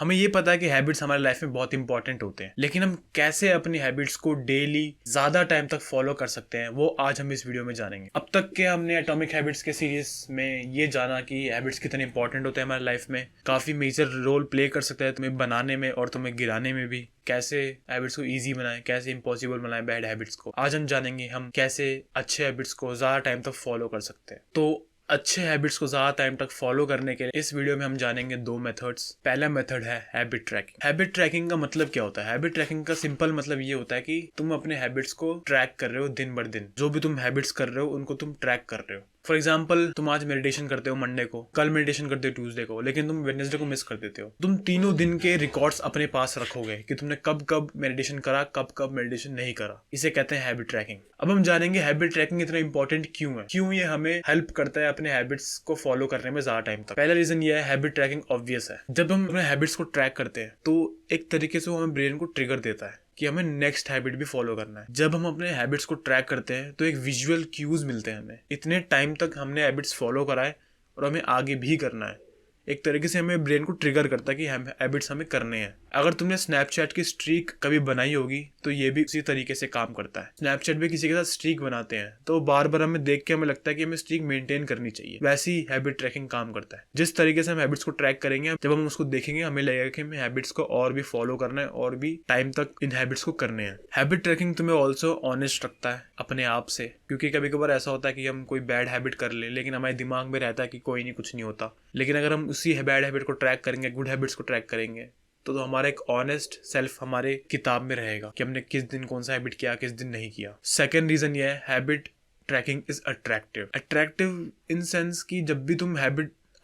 हमें ये पता है कि हैबिट्स हमारे लाइफ में बहुत इंपॉर्टेंट होते हैं, लेकिन हम कैसे अपनी हैबिट्स को डेली ज्यादा टाइम तक फॉलो कर सकते हैं वो आज हम इस वीडियो में जानेंगे। अब तक के हमने एटॉमिक हैबिट्स के सीरीज में ये जाना कि हैबिट्स कितने इंपॉर्टेंट होते हैं हमारे लाइफ में, काफी मेजर रोल प्ले कर सकते हैं तुम्हें बनाने में और तुम्हें गिराने में भी। कैसे हैबिट्स को इजी बनाएं, कैसे इम्पॉसिबल बनाएं बैड हैबिट्स को, आज हम जानेंगे हम कैसे अच्छे हैबिट्स को ज्यादा टाइम तक फॉलो कर सकते हैं। तो अच्छे हैबिट्स को ज्यादा टाइम तक फॉलो करने के लिए इस वीडियो में हम जानेंगे 2 मेथड्स। पहला मेथड है हैबिट ट्रैकिंग। हैबिट ट्रैकिंग का मतलब क्या होता है? हैबिट ट्रैकिंग का सिंपल मतलब ये होता है कि तुम अपने हैबिट्स को ट्रैक कर रहे हो दिन बर दिन। जो भी तुम हैबिट्स कर रहे हो उनको तुम ट्रैक कर रहे हो। फॉर एग्जाम्पल, तुम आज मेडिटेशन करते हो मंडे को, कल मेडिटेशन करते हो ट्यूसडे को, लेकिन तुम वेडनेसडे को मिस कर देते हो। तुम तीनों दिन के रिकॉर्ड्स अपने पास रखोगे कि तुमने कब कब मेडिटेशन करा, कब कब मेडिटेशन नहीं करा। इसे कहते हैं हैबिट ट्रैकिंग। अब हम जानेंगे हैबिट ट्रैकिंग इतना इंपॉर्टेंट क्यों है, क्यों ये हमें हेल्प करता है अपने हैबिट्स को फॉलो करने में ज्यादा टाइम तक। पहला रीजन ये है, हैबिट ट्रैकिंग ऑब्वियस है। जब हम अपने हैबिट्स को ट्रैक करते हैं तो एक तरीके से वो हमें ब्रेन को ट्रिगर देता है कि हमें नेक्स्ट हैबिट भी फॉलो करना है। जब हम अपने हैबिट्स को ट्रैक करते हैं तो एक विजुअल क्यूज मिलते हैं हमें, इतने टाइम तक हमने हैबिट्स फॉलो कराए और हमें आगे भी करना है। एक तरीके से हमें ब्रेन को ट्रिगर करता है कि हम हैबिट्स हमें करने हैं। अगर तुमने स्नैपचैट की स्ट्रीक कभी बनाई होगी तो ये भी उसी तरीके से काम करता है। स्नैपचैट पे किसी के साथ स्ट्रीक बनाते हैं तो बार बार हमें देख के हमें लगता है कि हमें स्ट्रीक मेंटेन करनी चाहिए। वैसे ही हैबिट ट्रैकिंग काम करता है। जिस तरीके से हम हैबिट्स को ट्रैक करेंगे, जब हम उसको देखेंगे हमें लगेगा कि हमें हैबिट्स को और भी फॉलो करना है और भी टाइम तक इन हैबिट्स को करने हैं। हैबिट ट्रैकिंग तुम्हें ऑल्सो ऑनेस्ट रखता है अपने आप से, क्योंकि कभी कभार ऐसा होता है कि हम कोई बैड हैबिट कर ले लेकिन हमारे दिमाग में रहता है कि कोई नहीं, कुछ नहीं होता। लेकिन अगर हम उसी बैड हैबिट को ट्रैक करेंगे, गुड हैबिट्स को ट्रैक करेंगे, तो हमारा एक ऑनेस्ट सेल्फ हमारे किताब में रहेगा कि हमने किस दिन कौन सा हैबिट किया, किस दिन नहीं किया। सेकंड रीजन ये है, habit tracking is attractive. Attractive in sense कि जब भी तुम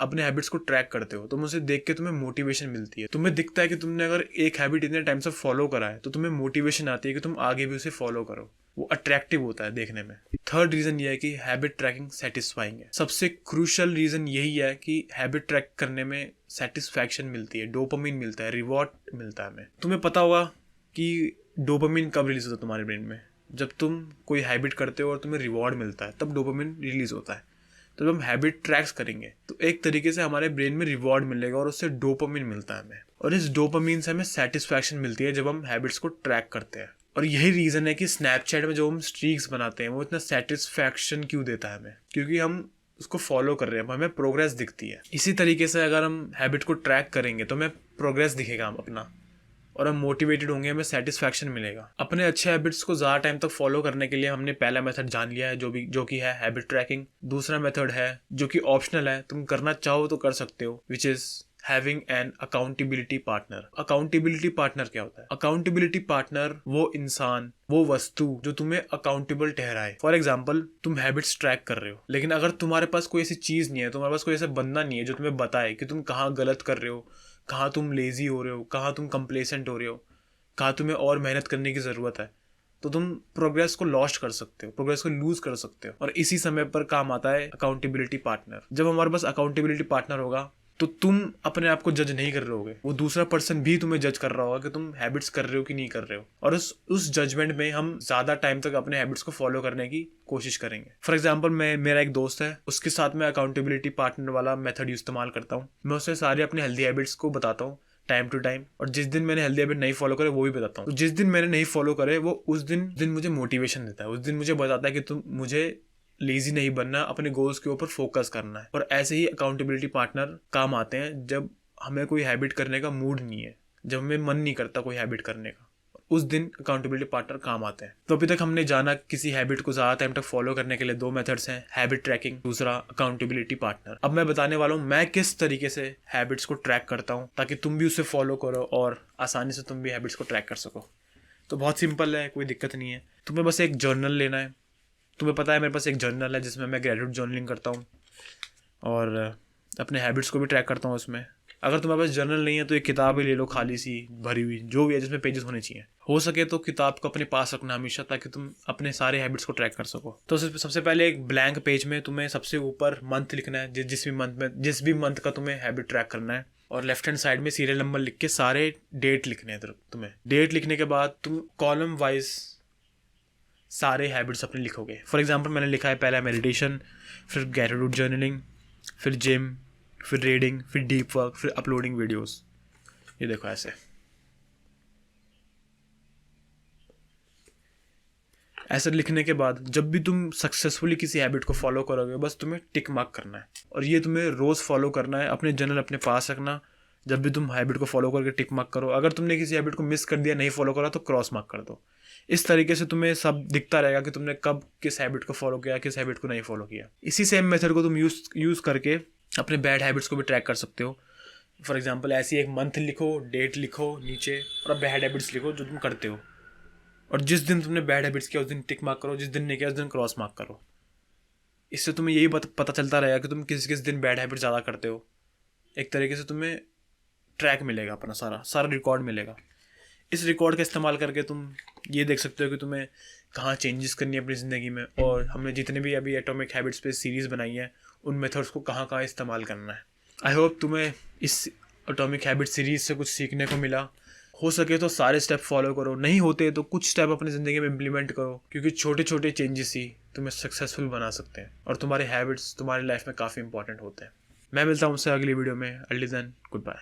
अपने हैबिट्स को ट्रैक करते हो तो उसे देख के तुम्हें मोटिवेशन मिलती है। तुम्हें दिखता है कि तुमने अगर एक हैबिट इतने टाइम से फॉलो करा है तो तुम्हें मोटिवेशन आती है कि तुम आगे भी उसे फॉलो करो। वो अट्रैक्टिव होता है देखने में। थर्ड रीजन ये है कि हैबिट ट्रैकिंग सेटिस्फाइंग है। सबसे क्रूशियल रीजन यही है कि हैबिट ट्रैक करने में सेटिस्फैक्शन मिलती है, डोपामिन मिलता है, रिवॉर्ड मिलता है हमें। तुम्हें पता होगा कि डोपामिन कब रिलीज होता है तुम्हारे ब्रेन में? जब तुम कोई हैबिट करते हो और तुम्हें रिवॉर्ड मिलता है तब डोपामिन रिलीज होता है। तो जब हम हैबिट ट्रैक्स करेंगे तो एक तरीके से हमारे ब्रेन में रिवॉर्ड मिलेगा और उससे डोपामिन मिलता है हमें, और इस डोपामिन से हमें सेटिस्फैक्शन मिलती है जब हम हैबिट्स को ट्रैक करते हैं। और यही रीजन है कि स्नैपचैट में जो हम स्ट्रीक्स बनाते हैं वो इतना सेटिस्फैक्शन क्यों देता है हमें, क्योंकि हम उसको फॉलो कर रहे हैं, हमें प्रोग्रेस दिखती है। इसी तरीके से अगर हम हैबिट को ट्रैक करेंगे तो हमें प्रोग्रेस दिखेगा हम अपना, और हम मोटिवेटेड होंगे, हमें सेटिस्फैक्शन मिलेगा। अपने अच्छे हैबिट्स को ज़्यादा टाइम तक फॉलो करने के लिए हमने पहला मेथड जान लिया है जो कि है हैबिट ट्रैकिंग। दूसरा मेथड है जो कि ऑप्शनल है, तुम करना चाहो तो कर सकते हो, which is having an accountability partner. Accountability partner क्या होता है? अकाउंटेबिलिटी पार्टनर वो इंसान, वो वस्तु जो तुम्हें अकाउंटेबल ठहराए। फॉर एग्जाम्पल, तुम हैबिट्स ट्रैक कर रहे हो लेकिन अगर तुम्हारे पास कोई ऐसी चीज नहीं है, तुम्हारे पास कोई ऐसा बंदा नहीं है जो तुम्हें बताए कि तुम कहाँ गलत कर रहे हो, कहाँ तुम लेजी हो रहे हो, कहाँ तुम कंप्लेसेंट हो रहे हो, कहाँ तुम्हें और मेहनत करने की ज़रूरत है, तो तुम प्रोग्रेस को लॉस्ट कर सकते हो, प्रोग्रेस को लूज कर सकते हो। और इसी समय पर काम आता है अकाउंटेबिलिटी पार्टनर। जब हमारे पास अकाउंटेबिलिटी पार्टनर होगा तो तुम अपने आप को जज नहीं कर रहे होगे, वो दूसरा पर्सन भी तुम्हें जज कर रहा होगा कि तुम हैबिट्स कर रहे हो कि नहीं कर रहे हो, और उस जजमेंट में हम ज्यादा टाइम तक अपने हैबिट्स को फॉलो करने की कोशिश करेंगे। फॉर एग्जाम्पल, मेरा एक दोस्त है, उसके साथ मैं अकाउंटेबिलिटी पार्टनर वाला मेथड इस्तेमाल करता हूँ। मैं उसे सारे अपने हेल्दी हैबिट्स को बताता हूँ टाइम टू टाइम, और जिस दिन मैंने हेल्दी हैबिट नहीं फॉलो करे वो भी बताता हूँ। तो जिस दिन मैंने नहीं फॉलो करे वो उस दिन मुझे मोटिवेशन देता है, उस दिन मुझे बताता है कि तुम मुझे लेजी नहीं बनना, अपने गोल्स के ऊपर फोकस करना है। और ऐसे ही अकाउंटेबिलिटी पार्टनर काम आते हैं जब हमें कोई हैबिट करने का मूड नहीं है, जब हमें मन नहीं करता कोई हैबिट करने का, उस दिन अकाउंटेबिलिटी पार्टनर काम आते हैं। तो अभी तक हमने जाना किसी हैबिट को ज्यादा टाइम तक फॉलो करने के लिए 2 मेथड्स हैं, हैबिट ट्रैकिंग, दूसरा अकाउंटेबिलिटी पार्टनर। अब मैं बताने वाला हूँ मैं किस तरीके से हैबिट्स को ट्रैक करता हूँ ताकि तुम भी उसे फॉलो करो और आसानी से तुम भी हैबिट्स को ट्रैक कर सको। तो बहुत सिंपल है, कोई दिक्कत नहीं है। तुम्हें बस एक जर्नल लेना है। तुम्हें पता है मेरे पास एक जर्नल है जिसमें मैं ग्रेटिट्यूड जर्नलिंग करता हूँ और अपने हैबिट्स को भी ट्रैक करता हूँ उसमें। अगर तुम्हारे पास जर्नल नहीं है तो एक किताब ही ले लो, खाली सी भरी हुई, जो भी है जिसमें पेजेस होने चाहिए। हो सके तो किताब को अपने पास रखना हमेशा, ताकि तुम अपने सारे हैबिट्स को ट्रैक कर सको। तो सबसे पहले एक ब्लैंक पेज में तुम्हें सबसे ऊपर मंथ लिखना है, जिस भी मंथ का तुम्हें हैबिट ट्रैक करना है, और लेफ्ट हैंड साइड में सीरियल नंबर लिख के सारे डेट लिखने हैं तुम्हें। डेट लिखने के बाद तुम कॉलम वाइज सारे हैबिट्स अपने लिखोगे। फॉर एग्जांपल, मैंने लिखा है पहला मेडिटेशन, फिर ग्रैटिट्यूड जर्नलिंग, फिर जिम, फिर रीडिंग, फिर डीप वर्क, फिर अपलोडिंग वीडियोस। ये देखो ऐसे। ऐसे लिखने के बाद जब भी तुम सक्सेसफुली किसी हैबिट को फॉलो करोगे, बस तुम्हें टिक मार्क करना है, और ये तुम्हें रोज़ फॉलो करना है। अपने जर्नल अपने पास रखना, जब भी तुम हैबिट को फॉलो करके टिक मार्क करो। अगर तुमने किसी हैबिट को मिस कर दिया, नहीं फॉलो करा, तो क्रॉस मार्क कर दो। इस तरीके से तुम्हें सब दिखता रहेगा कि तुमने कब किस हैबिट को फॉलो किया, किस हैबिट को नहीं फॉलो किया। इसी सेम मेथड को तुम यूज़ करके अपने बैड हैबिट्स को भी ट्रैक कर सकते हो। फॉर एग्जाम्पल ऐसी एक मंथ लिखो, डेट लिखो नीचे, और बैड हैबिट्स लिखो जो तुम करते हो, और जिस दिन तुमने बैड हैबिट्स किया उस दिन टिक मार्क करो, जिस दिन नहीं किया उस दिन क्रॉस मार्क करो। इससे तुम्हें यही पता चलता रहेगा कि तुम किस किस दिन बैड हैबिट ज़्यादा करते हो। एक तरीके से तुम्हें ट्रैक मिलेगा, अपना सारा रिकॉर्ड मिलेगा। इस रिकॉर्ड का इस्तेमाल करके तुम ये देख सकते हो कि तुम्हें कहाँ चेंजेस करनी है अपनी ज़िंदगी में, और हमने जितने भी अभी एटॉमिक हैबिट्स पे सीरीज़ बनाई है उन मेथड्स को कहाँ कहाँ इस्तेमाल करना है। आई होप तुम्हें इस एटॉमिक हैबिट सीरीज़ से कुछ सीखने को मिला। हो सके तो सारे स्टेप फॉलो करो, नहीं होते तो कुछ स्टेप अपनी ज़िंदगी में इम्प्लीमेंट करो, क्योंकि छोटे छोटे चेंजेस ही तुम्हें सक्सेसफुल बना सकते हैं, और तुम्हारे हैबिट्स तुम्हारी लाइफ में काफ़ी इंपॉर्टेंट होते हैं। मैं मिलता हूँ उससे अगली वीडियो में। Until then, good bye.